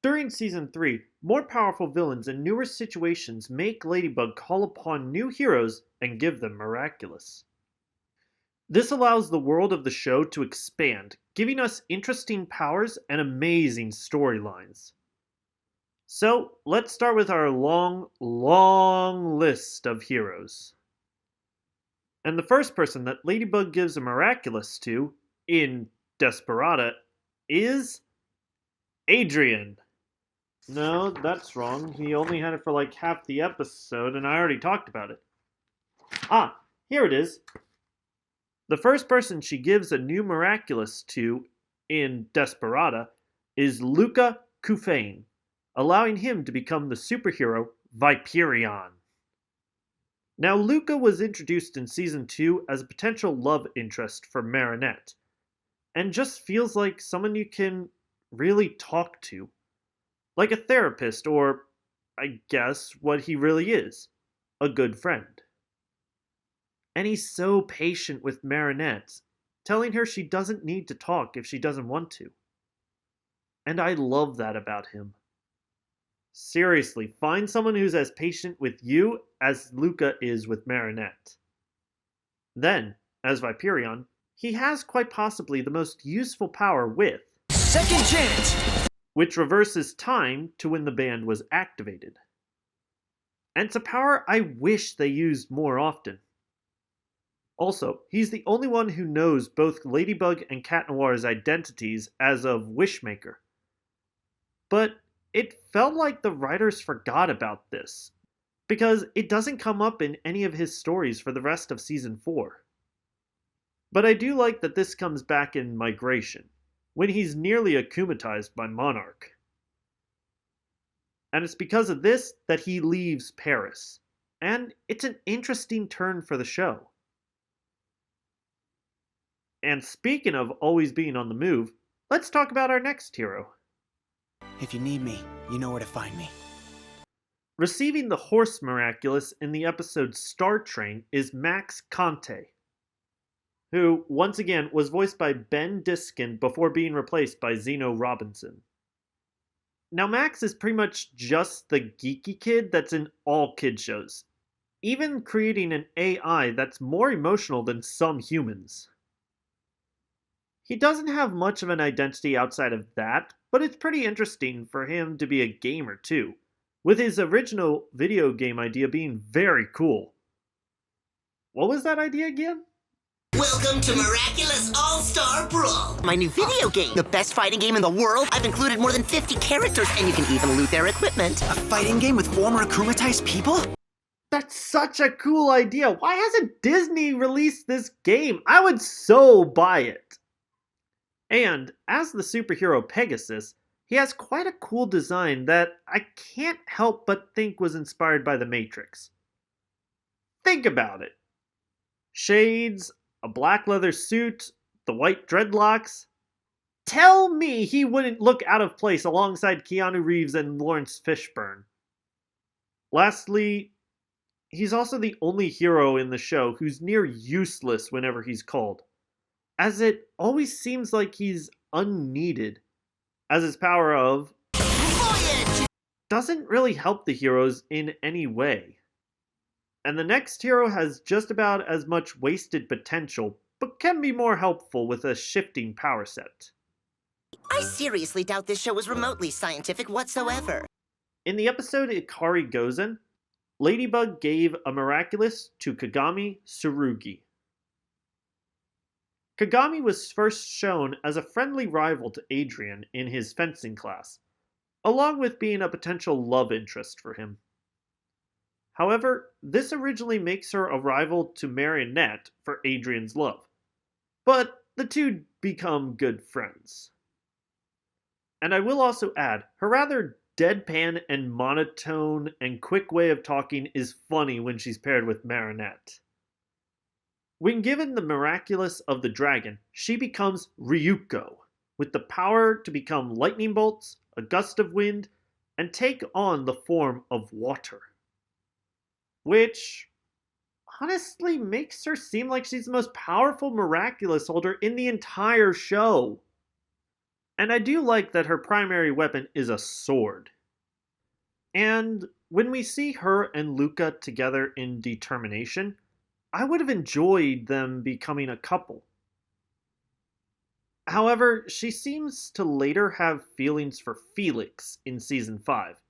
During Season 3, more powerful villains and newer situations make Ladybug call upon new heroes and give them Miraculous. This allows the world of the show to expand, giving us interesting powers and amazing storylines. So, let's start with our long list of heroes. And the first person that Ladybug gives a Miraculous to, in Desperata, is Adrian. No, that's wrong. He only had it for like half the episode, and I already talked about it. Ah, here it is. The first person she gives a new Miraculous to in Desperata is Luca Kufane, allowing him to become the superhero Viperion. Now, Luca was introduced in Season 2 as a potential love interest for Marinette, and just feels like someone you can really talk to. Like a therapist, or, I guess, what he really is, a good friend. And he's so patient with Marinette, telling her she doesn't need to talk if she doesn't want to. And I love that about him. Seriously, find someone who's as patient with you as Luca is with Marinette. Then, as Viperion, he has quite possibly the most useful power with Second Chance, which reverses time to when the band was activated. And it's a power I wish they used more often. Also, he's the only one who knows both Ladybug and Cat Noir's identities as of Wishmaker. But it felt like the writers forgot about this, because it doesn't come up in any of his stories for the rest of Season 4. But I do like that this comes back in Migration, when he's nearly akumatized by Monarch. And it's because of this that he leaves Paris, and it's an interesting turn for the show. And speaking of always being on the move, let's talk about our next hero. if you need me, you know where to find me. Receiving the Horse Miraculous in the episode Star Train is Max Conte, who, once again, was voiced by Ben Diskin before being replaced by Zeno Robinson. Now, Max is pretty much just the geeky kid that's in all kid shows, even creating an AI that's more emotional than some humans. He doesn't have much of an identity outside of that, but it's pretty interesting for him to be a gamer too, with his original video game idea being very cool. What was that idea again? Welcome to Miraculous All-Star Brawl! My new video game, the best fighting game in the world. I've included more than 50 characters, and you can even loot their equipment. A fighting game with former akumatized people? That's such a cool idea. Why hasn't Disney released this game? I would so buy it. And as the superhero Pegasus, he has quite a cool design that I can't help but think was inspired by The Matrix. Think about it. Shades, a black leather suit, the white dreadlocks. Tell me he wouldn't look out of place alongside Keanu Reeves and Lawrence Fishburne. Lastly, he's also the only hero in the show who's near useless whenever he's called, as it always seems like he's unneeded, as his power of Voyage! doesn't really help the heroes in any way. And the next hero has just about as much wasted potential, but can be more helpful with a shifting power set. I seriously doubt this show is remotely scientific whatsoever. In the episode Ikari Gozen, Ladybug gave a Miraculous to Kagami Tsurugi. Kagami was first shown as a friendly rival to Adrian in his fencing class, along with being a potential love interest for him. However, this originally makes her a rival to Marinette for Adrian's love, but the two become good friends. And I will also add, her rather deadpan and monotone and quick way of talking is funny when she's paired with Marinette. When given the Miraculous of the Dragon, she becomes Ryuko, with the power to become lightning bolts, a gust of wind, and take on the form of water. Which honestly makes her seem like she's the most powerful Miraculous holder in the entire show. And I do like that her primary weapon is a sword. And when we see her and Luca together in Determination, I would have enjoyed them becoming a couple. However, she seems to later have feelings for Felix in Season 5,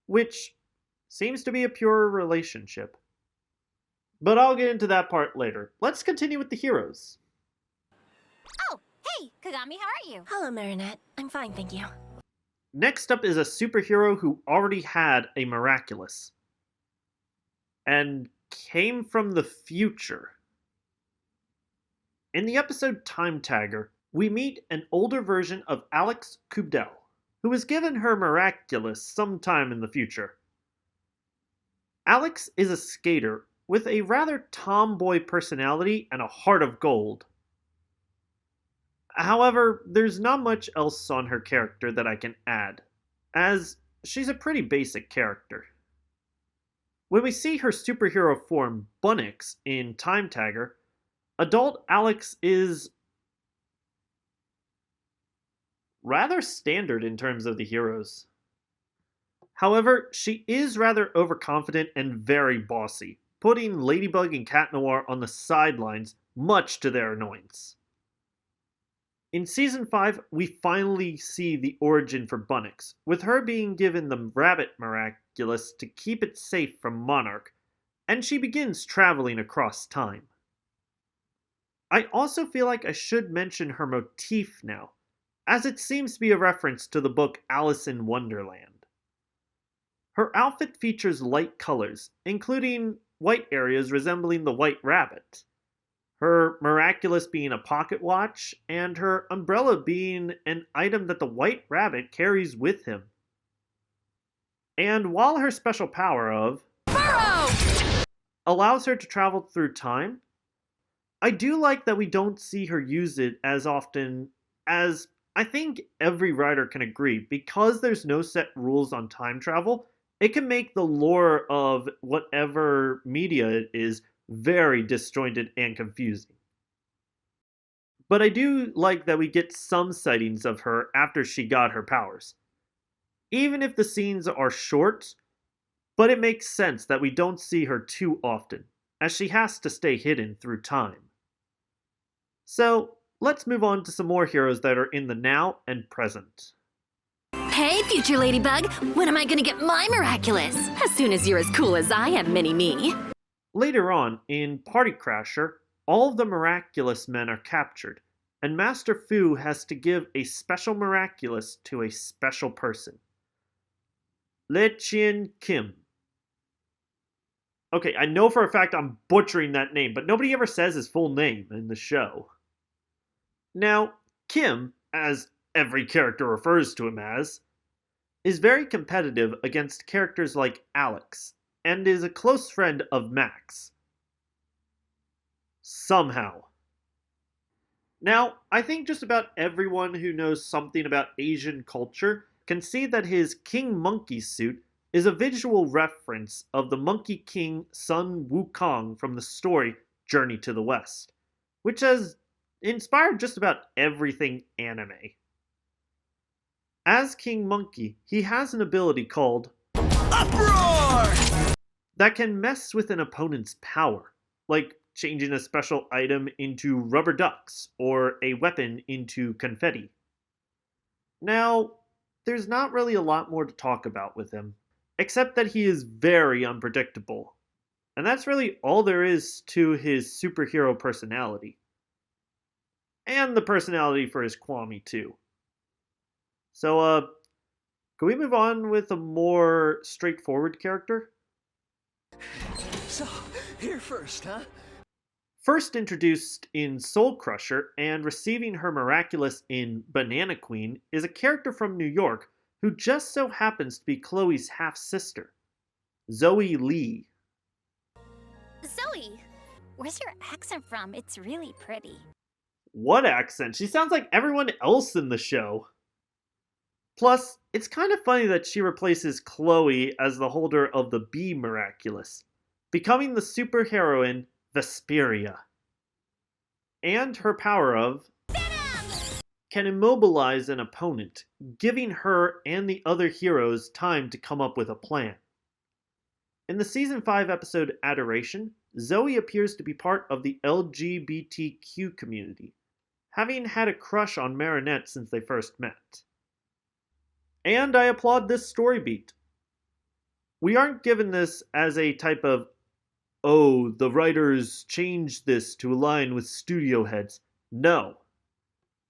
which seems to be a pure relationship. But I'll get into that part later. Let's continue with the heroes. Oh, hey, Kagami, how are you? Hello, Marinette. I'm fine, thank you. Next up is a superhero who already had a Miraculous and came from the future. In the episode Time Tagger, we meet an older version of Alex Kubdel, who was given her Miraculous sometime in the future. Alex is a skater with a rather tomboy personality and a heart of gold. However, there's not much else on her character that I can add, as she's a pretty basic character. When we see her superhero form Bunnix in Time Tagger, adult Alex is rather standard in terms of the heroes. However, she is rather overconfident and very bossy, putting Ladybug and Cat Noir on the sidelines, much to their annoyance. In Season 5, we finally see the origin for Bunnix, with her being given the Rabbit Miraculous to keep it safe from Monarch, and she begins traveling across time. I also feel like I should mention her motif now, as it seems to be a reference to the book Alice in Wonderland. Her outfit features light colors, including white areas resembling the White Rabbit, her Miraculous being a pocket watch, and her umbrella being an item that the White Rabbit carries with him. And while her special power of Burrow allows her to travel through time, I do like that we don't see her use it as often as I think every writer can agree. Because there's no set rules on time travel, it can make the lore of whatever media it is very disjointed and confusing. But I do like that we get some sightings of her after she got her powers. Even if the scenes are short, but it makes sense that we don't see her too often, as she has to stay hidden through time. So, let's move on to some more heroes that are in the now and present. Hey, future Ladybug, when am I gonna get my Miraculous? As soon as you're as cool as I am, Mini-Me. Later on, in Party Crasher, all of the Miraculous men are captured, and Master Fu has to give a special Miraculous to a special person. Le Chien Kim. Okay, I know for a fact I'm butchering that name, but nobody ever says his full name in the show. Now, Kim, as every character refers to him as, is very competitive against characters like Alex, and is a close friend of Max. Somehow. Now, I think just about everyone who knows something about Asian culture can see that his King Monkey suit is a visual reference of the Monkey King Sun Wukong from the story Journey to the West, which has inspired just about everything anime. As King Monkey, he has an ability called Uproar that can mess with an opponent's power, like changing a special item into rubber ducks or a weapon into confetti. Now, there's not really a lot more to talk about with him, except that he is very unpredictable. And that's really all there is to his superhero personality. And the personality for his Kwami too. So, can we move on with a more straightforward character? So, here first, huh? First introduced in Soul Crusher and receiving her Miraculous in Banana Queen is a character from New York who just so happens to be Chloe's half-sister, Zoe Lee. Zoe, where's your accent from? It's really pretty. What accent? She sounds like everyone else in the show. Plus, it's kind of funny that she replaces Chloe as the holder of the B Miraculous, becoming the superheroine Vesperia. And her power of Venom! can immobilize an opponent, giving her and the other heroes time to come up with a plan. In the Season 5 episode Adoration, Zoe appears to be part of the LGBTQ community, having had a crush on Marinette since they first met. And I applaud this story beat. We aren't given this as a type of, oh, the writers changed this to align with studio heads. No.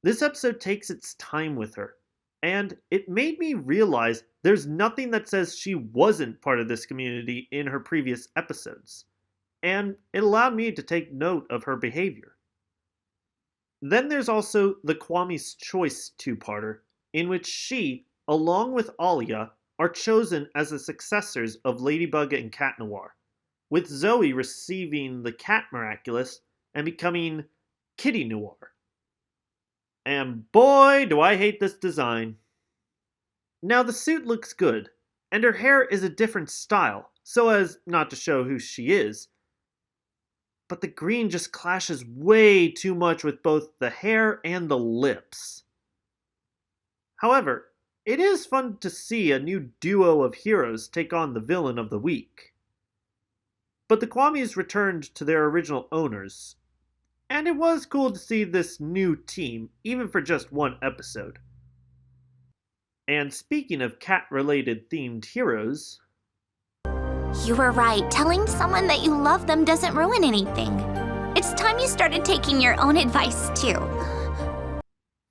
This episode takes its time with her, and it made me realize there's nothing that says she wasn't part of this community in her previous episodes, and it allowed me to take note of her behavior. Then there's also the Kwame's Choice two-parter, in which she, along with Alia, are chosen as the successors of Ladybug and Cat Noir, with Zoe receiving the Cat Miraculous and becoming Kitty Noir. And boy, do I hate this design. Now the suit looks good, and her hair is a different style, so as not to show who she is. But the green just clashes way too much with both the hair and the lips. However, it is fun to see a new duo of heroes take on the villain of the week. But the Kwames returned to their original owners, and it was cool to see this new team, even for just one episode. And speaking of cat-related themed heroes... You were right. Telling someone that you love them doesn't ruin anything. It's time you started taking your own advice, too.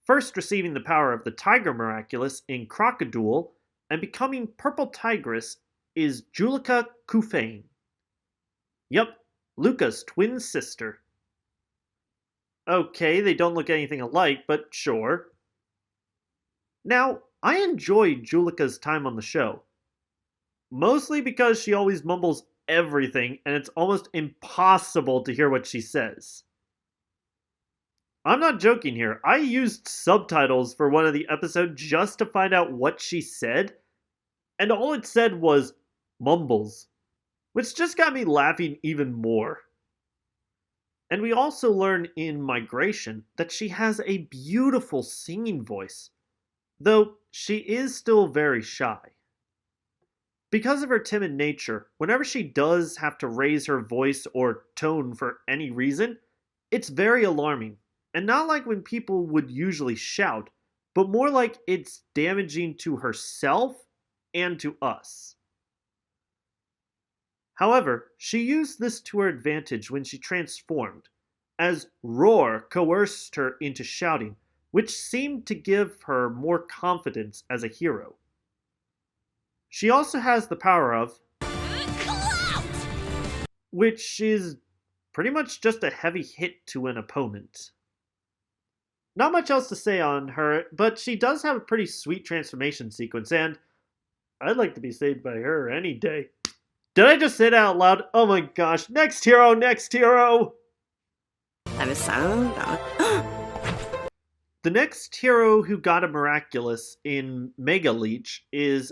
First receiving the power of the Tiger Miraculous in Crocodile and becoming Purple Tigress is Julika Kufane. Yup, Luca's twin sister. Okay, they don't look anything alike, but sure. Now, I enjoy Julika's time on the show. Mostly because she always mumbles everything and it's almost impossible to hear what she says. I'm not joking here. I used subtitles for one of the episodes just to find out what she said, and all it said was mumbles, which just got me laughing even more. And we also learn in Migration that she has a beautiful singing voice, though she is still very shy. Because of her timid nature, whenever she does have to raise her voice or tone for any reason, it's very alarming, and not like when people would usually shout, but more like it's damaging to herself and to us. However, she used this to her advantage when she transformed, as Roar coerced her into shouting, which seemed to give her more confidence as a hero. She also has the power of, which is pretty much just a heavy hit to an opponent. Not much else to say on her, but she does have a pretty sweet transformation sequence, and I'd like to be saved by her any day. Did I just say that out loud? Oh my gosh, next hero, next hero! The next hero who got a Miraculous in Mega Leech is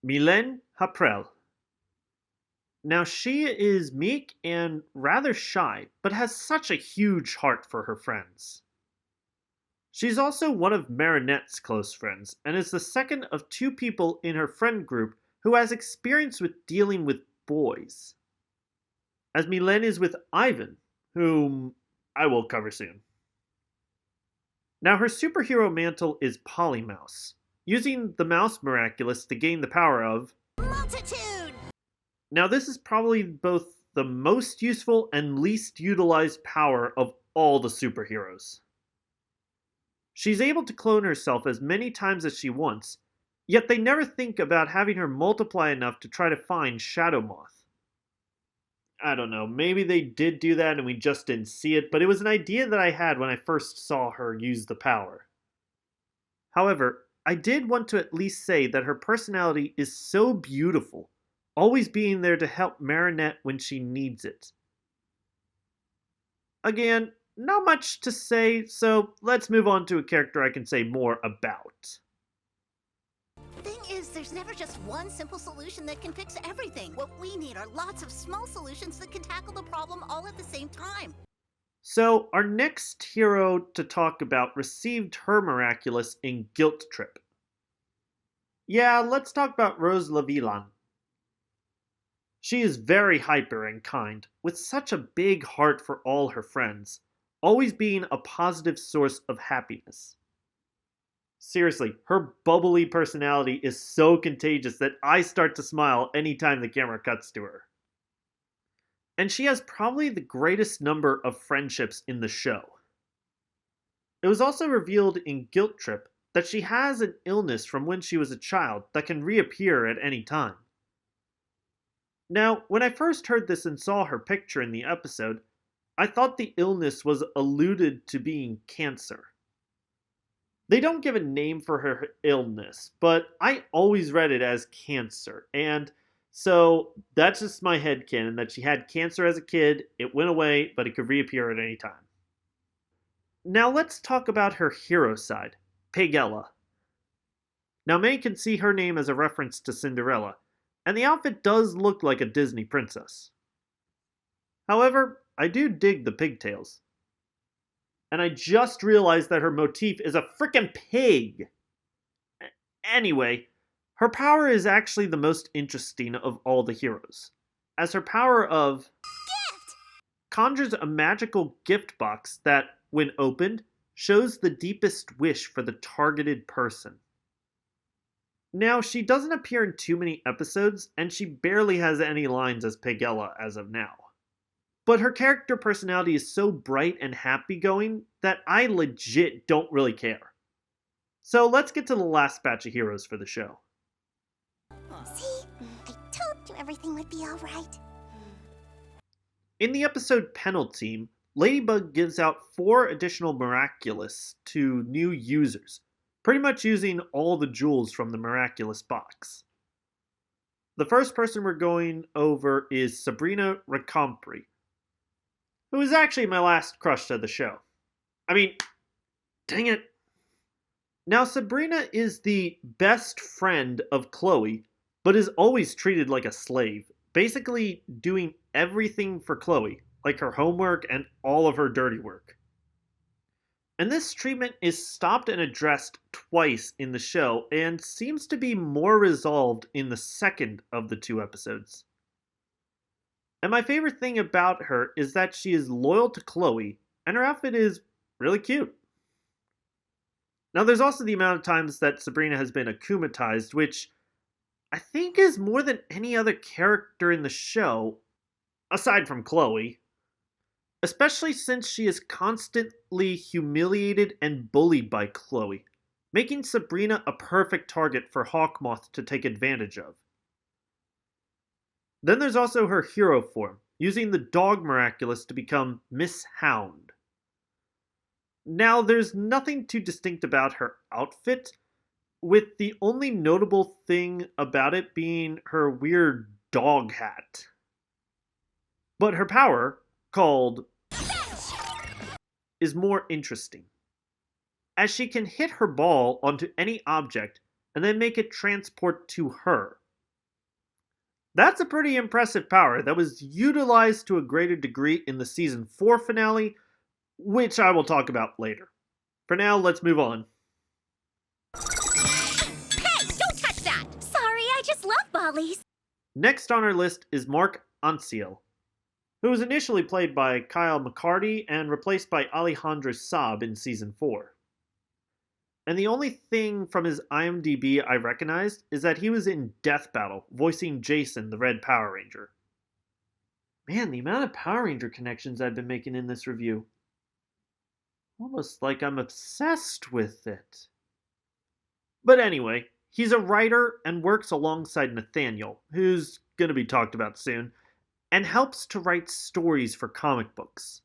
Mylène Haprel. Now she is meek and rather shy, but has such a huge heart for her friends. She's also one of Marinette's close friends, and is the second of two people in her friend group who has experience with dealing with boys, as Mylène is with Ivan, whom I will cover soon. Now her superhero mantle is Polymouse, using the Mouse Miraculous to gain the power of Multitude! Now this is probably both the most useful and least utilized power of all the superheroes. She's able to clone herself as many times as she wants, yet they never think about having her multiply enough to try to find Shadow Moth. I don't know, maybe they did do that and we just didn't see it, but it was an idea that I had when I first saw her use the power. However, I did want to at least say that her personality is so beautiful, always being there to help Marinette when she needs it. Again, not much to say, so let's move on to a character I can say more about. Thing is, there's never just one simple solution that can fix everything. What we need are lots of small solutions that can tackle the problem all at the same time. So, our next hero to talk about received her Miraculous in Guilt Trip. Yeah, let's talk about Rose Lavillan. She is very hyper and kind, with such a big heart for all her friends, always being a positive source of happiness. Seriously, her bubbly personality is so contagious that I start to smile anytime the camera cuts to her. And she has probably the greatest number of friendships in the show. It was also revealed in Guilt Trip that she has an illness from when she was a child that can reappear at any time. Now, when I first heard this and saw her picture in the episode, I thought the illness was alluded to being cancer. They don't give a name for her illness, but I always read it as cancer, and so that's just my headcanon that she had cancer as a kid, it went away, but it could reappear at any time. Now let's talk about her hero side, Pegella. Now many can see her name as a reference to Cinderella, and the outfit does look like a Disney princess. However, I do dig the pigtails. And I just realized that her motif is a frickin' pig! Anyway, her power is actually the most interesting of all the heroes, as her power of Gift! conjures a magical gift box that, when opened, shows the deepest wish for the targeted person. Now, she doesn't appear in too many episodes, and she barely has any lines as Pegella as of now. But her character personality is so bright and happy-going that I legit don't really care. So let's get to the last batch of heroes for the show. See? I told you everything would be alright. In the episode Penalty, Ladybug gives out 4 additional Miraculous to new users, pretty much using all the jewels from the Miraculous box. The first person we're going over is Sabrina Recomprey, who is actually my last crush of the show. I mean, dang it. Now, Sabrina is the best friend of Chloe, but is always treated like a slave, basically doing everything for Chloe, like her homework and all of her dirty work. And this treatment is stopped and addressed twice in the show, and seems to be more resolved in the second of the 2 episodes. And my favorite thing about her is that she is loyal to Chloe, and her outfit is really cute. Now, there's also the amount of times that Sabrina has been akumatized, which I think is more than any other character in the show, aside from Chloe. Especially since she is constantly humiliated and bullied by Chloe, making Sabrina a perfect target for Hawkmoth to take advantage of. Then there's also her hero form, using the dog Miraculous to become Miss Hound. Now, there's nothing too distinct about her outfit, with the only notable thing about it being her weird dog hat. But her power, called is more interesting, as she can hit her ball onto any object and then make it transport to her. That's a pretty impressive power that was utilized to a greater degree in the Season 4 finale, which I will talk about later. For now, let's move on. Hey, don't touch that! Sorry, I just love volleys. Next on our list is Mark Ansiel, who was initially played by Kyle McCarty and replaced by Alejandro Saab in Season 4. And the only thing from his IMDb I recognized is that he was in Death Battle, voicing Jason, the Red Power Ranger. Man, the amount of Power Ranger connections I've been making in this review. Almost like I'm obsessed with it. But anyway, he's a writer and works alongside Nathaniel, who's going to be talked about soon, and helps to write stories for comic books.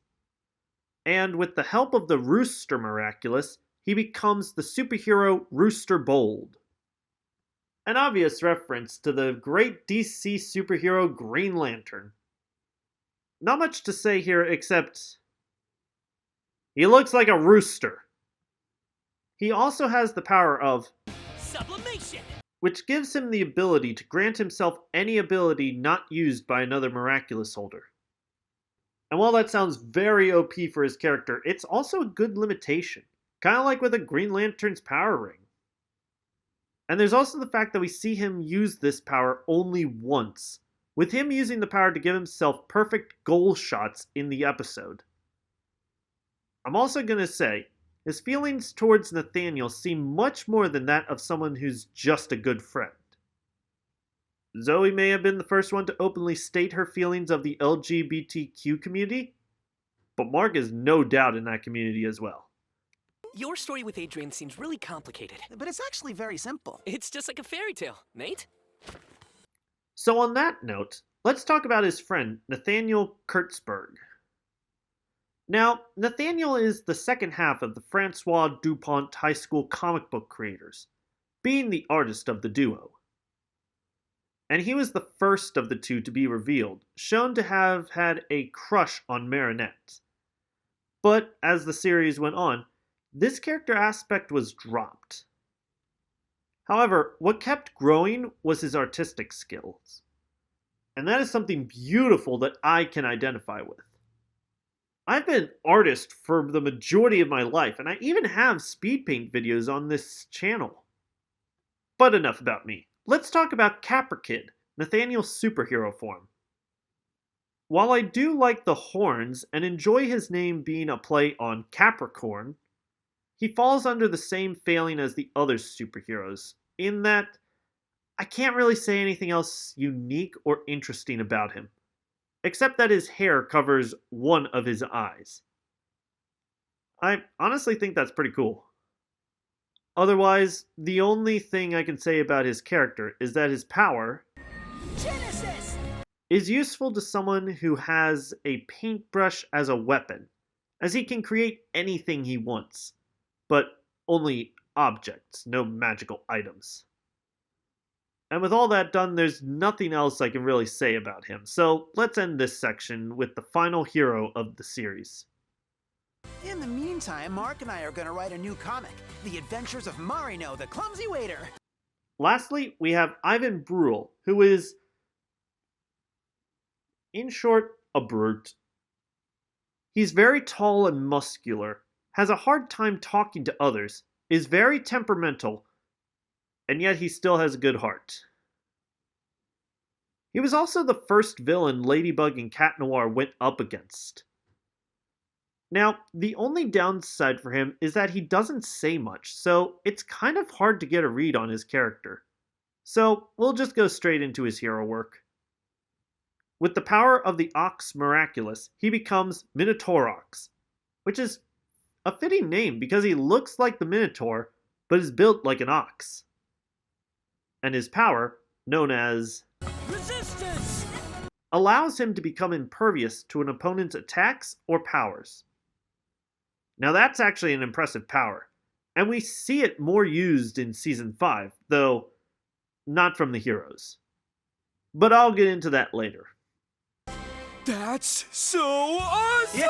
And with the help of the Rooster Miraculous, he becomes the superhero Rooster Bold. An obvious reference to the great DC superhero Green Lantern. Not much to say here except he looks like a rooster. He also has the power of Sublimation! which gives him the ability to grant himself any ability not used by another Miraculous holder. And while that sounds very OP for his character, it's also a good limitation. Kind of like with a Green Lantern's power ring. And there's also the fact that we see him use this power only once, with him using the power to give himself perfect goal shots in the episode. I'm also going to say, his feelings towards Nathaniel seem much more than that of someone who's just a good friend. Zoe may have been the first one to openly state her feelings of the LGBTQ community, but Mark is no doubt in that community as well. Your story with Adrian seems really complicated. But it's actually very simple. It's just like a fairy tale, Nate. So on that note, let's talk about his friend, Nathaniel Kurtzberg. Now, Nathaniel is the second half of the Francois DuPont High School comic book creators, being the artist of the duo. And he was the first of the two to be revealed, shown to have had a crush on Marinette. But as the series went on, this character aspect was dropped. However, what kept growing was his artistic skills. And that is something beautiful that I can identify with. I've been an artist for the majority of my life, and I even have speed paint videos on this channel. But enough about me. Let's talk about Capra Kid, Nathaniel's superhero form. While I do like the horns and enjoy his name being a play on Capricorn, he falls under the same failing as the other superheroes, in that I can't really say anything else unique or interesting about him, except that his hair covers one of his eyes. I honestly think that's pretty cool. Otherwise, the only thing I can say about his character is that his power Genesis! is useful to someone who has a paintbrush as a weapon, as he can create anything he wants, but only objects, no magical items. And with all that done, there's nothing else I can really say about him, so let's end this section with the final hero of the series. In the meantime, Mark and I are gonna write a new comic, The Adventures of Marino, the Clumsy Waiter. Lastly, we have Ivan Bruhl, who is, in short, a brute. He's very tall and muscular, has a hard time talking to others, is very temperamental, and yet he still has a good heart. He was also the first villain Ladybug and Cat Noir went up against. Now, the only downside for him is that he doesn't say much, so it's kind of hard to get a read on his character. So, we'll just go straight into his hero work. With the power of the Ox Miraculous, he becomes Minotaurox, which is a fitting name because he looks like the Minotaur, but is built like an ox. And his power, known as Resistance! allows him to become impervious to an opponent's attacks or powers. Now that's actually an impressive power, and we see it more used in Season 5, though not from the heroes. But I'll get into that later. That's so awesome!